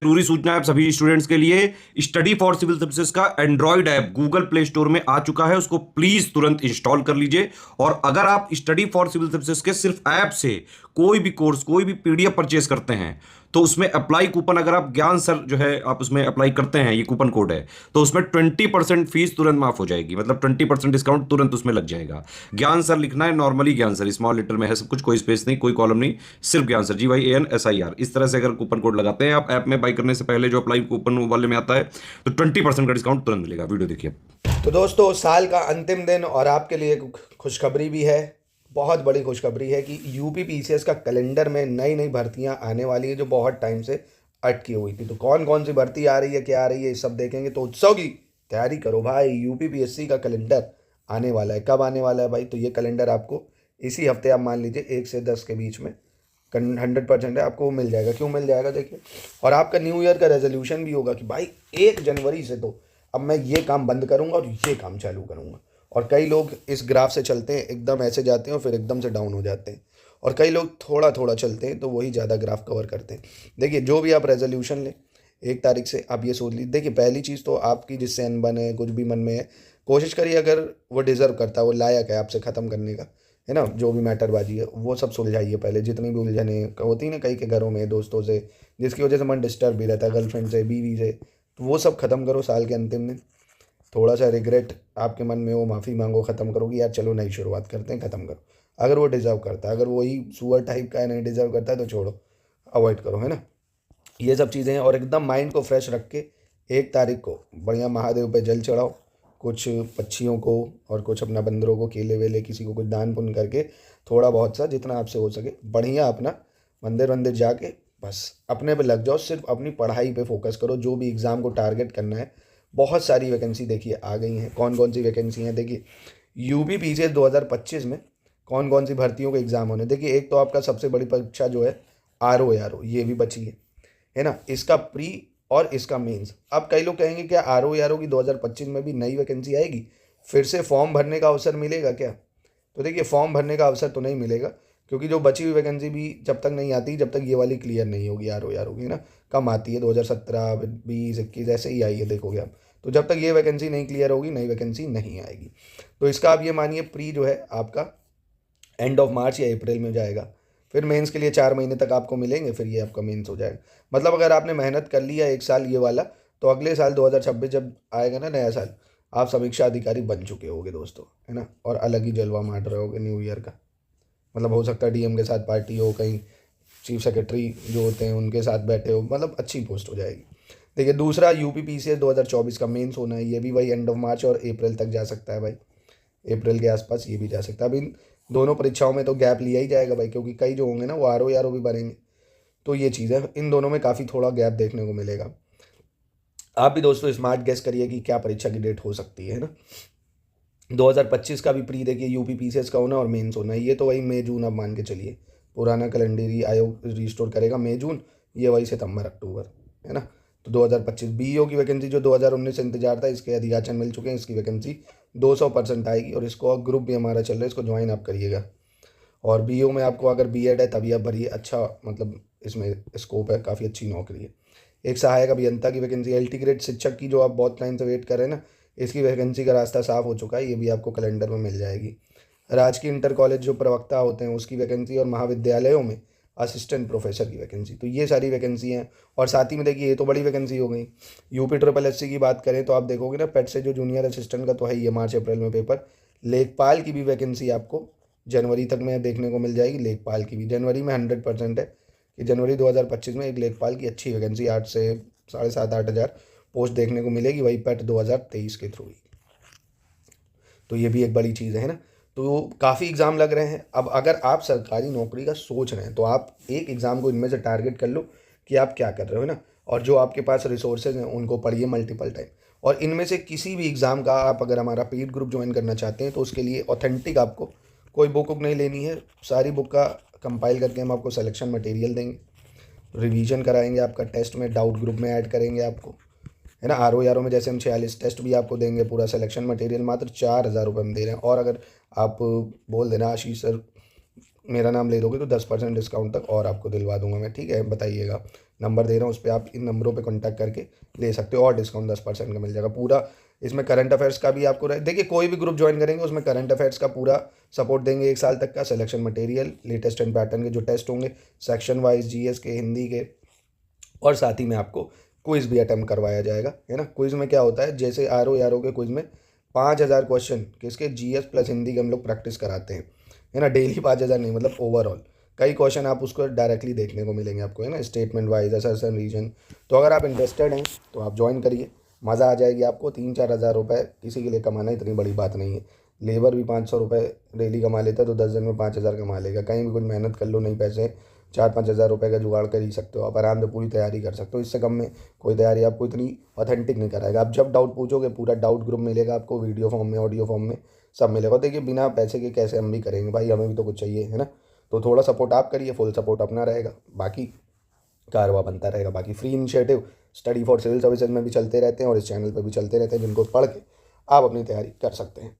जरूरी सूचना है सभी स्टूडेंट्स के लिए। स्टडी फॉर सिविल सर्विसेज का Android app Google play store में आ चुका है, उसको प्लीज तुरंत इंस्टॉल कर लीजिए। और अगर आप स्टडी फॉर सिविल सर्विसेज के सिर्फ ऐप से कोई भी कोर्स, कोई भी पीडीएफ परचेज करते हैं, तो उसमें अप्लाई कूपन, अगर आप ज्ञान सर जो है आप उसमें अप्लाई करते हैं, ये कूपन कोड है, तो उसमें 20% फीस तुरंत माफ हो जाएगी। मतलब 20% डिस्काउंट तुरंत उसमें लग जाएगा। ज्ञान सर लिखना है, नॉर्मली ज्ञान सर स्मॉल लेटर में है सब कुछ, कोई स्पेस नहीं, कोई कॉलम नहीं, सिर्फ ज्ञान सर, GYANSIR। इस तरह से अगर कूपन कोड लगाते हैं आप ऐप में बाई करने से पहले, जो अप्लाई कूपन वाले में आता है, तो 20% का डिस्काउंट तुरंत मिलेगा। वीडियो देखिए। तो दोस्तों, साल का अंतिम दिन और आपके लिए खुशखबरी भी है। बहुत बड़ी खुशखबरी है कि यूपी पीसीएस का कैलेंडर में नई नई भर्तियां आने वाली है जो बहुत टाइम से अटकी हुई थी। तो कौन कौन सी भर्ती आ रही है, क्या आ रही है, ये सब देखेंगे। तो उत्सव की तैयारी करो भाई, यूपी पीएससी का कैलेंडर आने वाला है। कब आने वाला है भाई? तो ये कैलेंडर आपको इसी हफ्ते, आप मान लीजिए 1 से 10 के बीच में 100% है, आपको वो मिल जाएगा। क्यों मिल जाएगा देखिए। और आपका न्यू ईयर का रेजोल्यूशन भी होगा कि भाई 1 जनवरी से तो अब मैं ये काम बंद करूंगा और ये काम चालू करूंगा। और कई लोग इस ग्राफ से चलते हैं, एकदम ऐसे जाते हैं और फिर एकदम से डाउन हो जाते हैं। और कई लोग थोड़ा थोड़ा चलते हैं तो वही ज़्यादा ग्राफ कवर करते हैं। देखिए, जो भी आप रेजोल्यूशन लें 1 तारीख से, आप ये सोच लीजिए। देखिए, पहली चीज़ तो आपकी जिससे अनबन है, कुछ भी मन में है, कोशिश करिए अगर वो डिज़र्व करता है, वो लायक है आपसे ख़त्म करने का, है ना, जो भी मैटरबाजी है वो सब सुलझाइए पहले। जितनी भी उलझने होती है ना कई के घरों में, दोस्तों से, जिसकी वजह से मन डिस्टर्ब भी रहता है, गर्लफ्रेंड से, बीवी से, तो वो सब ख़त्म करो साल के अंतिम दिन। थोड़ा सा रिग्रेट आपके मन में हो, माफ़ी मांगो, ख़त्म करो कि यार चलो नई शुरुआत करते हैं, ख़त्म करो। अगर वो डिज़र्व करता है, अगर वही सुअर टाइप का है, नहीं डिज़र्व करता है, तो छोड़ो, अवॉइड करो, है ना। ये सब चीज़ें हैं। और एकदम माइंड को फ्रेश रख के 1 तारीख को बढ़िया महादेव पे जल चढ़ाओ, कुछ पक्षियों को और कुछ अपना बंदरों को, केले वेले, किसी को कुछ दान पुण्य करके, थोड़ा बहुत सा जितना आपसे हो सके बढ़िया अपना मंदिर वंदिर जाके बस अपने पे लग जाओ। सिर्फ अपनी पढ़ाई पे फोकस करो, जो भी एग्ज़ाम को टारगेट करना है। बहुत सारी वैकेंसी देखिए आ गई हैं। कौन कौन सी वैकेंसी हैं देखिए। यूपी पीसीएस 2025 में कौन कौन सी भर्तियों के एग्ज़ाम होने। देखिए, एक तो आपका सबसे बड़ी परीक्षा जो है RO ये भी बची है ना, इसका प्री और इसका मेंस। अब कई लोग कहेंगे क्या RO की 2025 में भी नई वैकेंसी आएगी, फिर से फॉर्म भरने का अवसर मिलेगा क्या? तो देखिए, फॉर्म भरने का अवसर तो नहीं मिलेगा, क्योंकि जो बची हुई वैकेंसी भी जब तक नहीं आती, जब तक ये वाली क्लियर नहीं होगी RO की, है ना। कम आती है, 2017, 20, 21 ऐसे ही आई है, देखोगे आप। तो जब तक ये वैकेंसी नहीं क्लियर होगी, नई वैकेंसी नहीं आएगी। तो इसका आप ये मानिए प्री जो है आपका एंड ऑफ मार्च या अप्रैल में जाएगा। फिर मेंस के लिए 4 महीने तक आपको मिलेंगे, फिर ये आपका मेंस हो जाएगा। मतलब अगर आपने मेहनत कर लिया 1 साल ये वाला, तो अगले साल 2026 जब आएगा ना नया साल, आप समीक्षा अधिकारी बन चुके होगे दोस्तों, है ना। और अलग ही जलवा मार रहे होगे न्यू ईयर का। मतलब हो सकता है डीएम के साथ पार्टी हो, कहीं चीफ सेक्रेटरी जो होते हैं उनके साथ बैठे हो, मतलब अच्छी पोस्ट हो जाएगी। देखिए, दूसरा यूपी पीसीएस 2024 का मेंस होना है, ये भी वही एंड ऑफ मार्च और अप्रैल तक जा सकता है भाई। अप्रैल के आसपास ये भी जा सकता है। अब इन दोनों परीक्षाओं में तो गैप लिया ही जाएगा भाई, क्योंकि कई जो होंगे ना वो RO भी भरेंगे। तो ये चीज़ है, इन दोनों में काफ़ी थोड़ा गैप देखने को मिलेगा। आप भी दोस्तों स्मार्ट गेस करिए कि क्या परीक्षा की डेट हो सकती है ना। 2025 का भी प्री देखिए, यूपी पीसीएस का होना और मेंस होना है। ये तो वही मई जून, अब मान के चलिए पुराना कैलेंडर आयोग रिस्टोर करेगा मई जून, ये वही सितंबर अक्टूबर, है ना। तो 2025 बीईओ की वैकेंसी जो 2019 से इंतजार था, इसके अधियाचन मिल चुके हैं। इसकी वैकेंसी 200% आएगी और इसको ग्रुप भी हमारा चल रहा है, इसको ज्वाइन आप करिएगा। और बीईओ में आपको अगर बीएड है तभी आप भरिए, अच्छा मतलब इसमें स्कोप है, काफ़ी अच्छी नौकरी है। एक सहायक अभियंता की वैकेंसी, एलटी ग्रेड शिक्षक की जो आप बहुत टाइम से वेट कर रहे हैं ना, इसकी वैकेंसी का रास्ता साफ हो चुका है, ये भी आपको कैलेंडर में मिल जाएगी। राजकीय इंटर कॉलेज जो प्रवक्ता होते हैं उसकी वैकेंसी, और महाविद्यालयों में असिस्टेंट प्रोफेसर की वैकेंसी। तो ये सारी वैकेंसी हैं। और साथ ही में देखिए, ये तो बड़ी वैकेंसी हो गई। यूपी ट्रिपल एससी की बात करें तो आप देखोगे ना, पेट से जो जूनियर असिस्टेंट का तो है ये मार्च अप्रैल में पेपर। लेखपाल की भी वैकेंसी आपको जनवरी तक में देखने को मिल जाएगी। लेखपाल की भी जनवरी में 100% है कि जनवरी 2025 में एक लेखपाल की अच्छी वैकेंसी 8 से 7,500-8,000 पोस्ट देखने को मिलेगी, वही पेट 2023 के थ्रू ही। तो ये भी एक बड़ी चीज़ है ना। तो काफ़ी एग्ज़ाम लग रहे हैं। अब अगर आप सरकारी नौकरी का सोच रहे हैं तो आप एक एग्ज़ाम को इनमें से टारगेट कर लो कि आप क्या कर रहे हो, है ना। और जो आपके पास रिसोर्सेज हैं उनको पढ़िए मल्टीपल टाइम। और इनमें से किसी भी एग्ज़ाम का आप अगर हमारा पेड ग्रुप ज्वाइन करना चाहते हैं तो उसके लिए ऑथेंटिक आपको कोई बुक वुक नहीं लेनी है। सारी बुक का कंपाइल करके हम आपको सिलेक्शन मटेरियल देंगे, रिवीजन कराएंगे, आपका टेस्ट में डाउट ग्रुप में ऐड करेंगे आपको, है ना। RO में जैसे हम 46 टेस्ट भी आपको देंगे, पूरा सिलेक्शन मटेरियल मात्र 4,000 रुपये में दे रहे हैं। और अगर आप बोल देना आशीष सर मेरा नाम ले दोगे तो 10% डिस्काउंट तक और आपको दिलवा दूंगा मैं, ठीक है। बताइएगा, नंबर दे रहा हूँ, उस पर आप इन नंबरों पे कांटेक्ट करके ले सकते हो और डिस्काउंट 10% का मिल जाएगा पूरा। इसमें करंट अफेयर्स का भी आपको देखिए, कोई भी ग्रुप ज्वाइन करेंगे उसमें करंट अफेयर्स का पूरा सपोर्ट देंगे 1 साल तक का, selection material, latest and pattern के जो टेस्ट होंगे सेक्शन वाइज, जीएस के, हिंदी के, और साथ ही में आपको क्विज भी अटेम्प्ट करवाया जाएगा, है ना। क्विज में क्या होता है, जैसे आर ओ के क्विज में 5,000 क्वेश्चन किसके, जीएस प्लस हिंदी के हम लोग प्रैक्टिस कराते हैं, है ना। डेली 5,000 नहीं, मतलब ओवरऑल कई क्वेश्चन आप उसको डायरेक्टली देखने को मिलेंगे आपको, है ना, स्टेटमेंट वाइज, असर्शन, रीजन। तो अगर आप इंटरेस्टेड हैं तो आप ज्वाइन करिए, मज़ा आ जाएगी आपको। 3-4 हज़ार रुपये किसी के लिए कमाना इतनी बड़ी बात नहीं है। लेबर भी 500 रुपये डेली कमा लेता है, तो 10 दिन में 5,000 कमा लेगा। कहीं भी कुछ मेहनत कर लो, नहीं पैसे 4-5 हज़ार रुपये का जुगाड़ कर ही सकते हो आप, आराम से पूरी तैयारी कर सकते हो। इससे कम में कोई तैयारी आपको इतनी ऑथेंटिक नहीं कराएगा। आप जब डाउट पूछोगे पूरा डाउट ग्रुप मिलेगा आपको, वीडियो फॉर्म में, ऑडियो फॉर्म में, सब मिलेगा। देखिए बिना पैसे के कैसे हम भी करेंगे भाई, हमें भी तो कुछ चाहिए, है ना। तो थोड़ा सपोर्ट आप करिए, फुल सपोर्ट अपना रहेगा, बाकी कारवा बनता रहेगा। बाकी free initiative study for civil services में भी चलते रहते हैं और इस चैनल पर भी चलते रहते हैं, जिनको पढ़ के आप अपनी तैयारी कर सकते हैं।